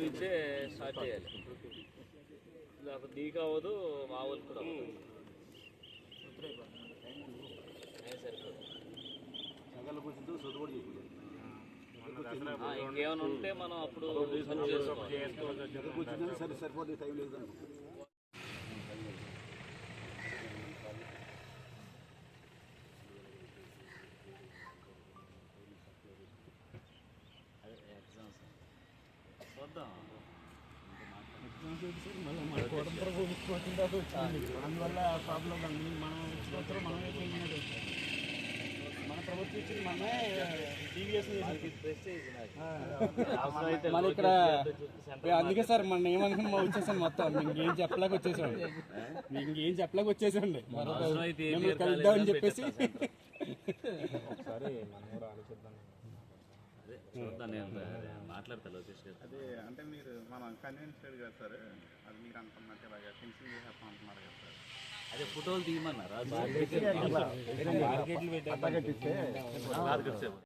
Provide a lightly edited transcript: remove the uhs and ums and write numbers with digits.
నుంచే స్టార్ట్ చేయాలి. నాకు నీకు అవ్వదు, మా వాళ్ళకి కూడా అవ్వదు. ఇంకేమైనా ఉంటే మనం అప్పుడు సరిపోతే టైం లేదు. అందువల్ల ప్రాబ్లం మనం వచ్చిన మనం అయిపోయినట్టు మన ప్రభుత్వం ఇచ్చింది మనమే టీవీఎస్ మన ఇక్కడ. అందుకే సార్ మన ఏమనుకున్నా వచ్చేసాను మొత్తం. ఇంకేం చెప్పలేక వచ్చేసాడు, మీకు ఇంకేం చెప్పలేక వచ్చేసండి. మిమ్మల్ని కలుద్దామని చెప్పేసి ఒకసారి మనం కూడా ఆలోచిద్దాం. మాట్లాడతా అదే అంటే మీరు మనం కన్విన్స్డ్ కదా సార్, అది మీరు అనుకున్నట్టు ఇలాగ ఫినిషింగ్ చేసేస్తాం అంటున్నారు కదా సార్. అదే ఫోటోలు తీయమన్నారా?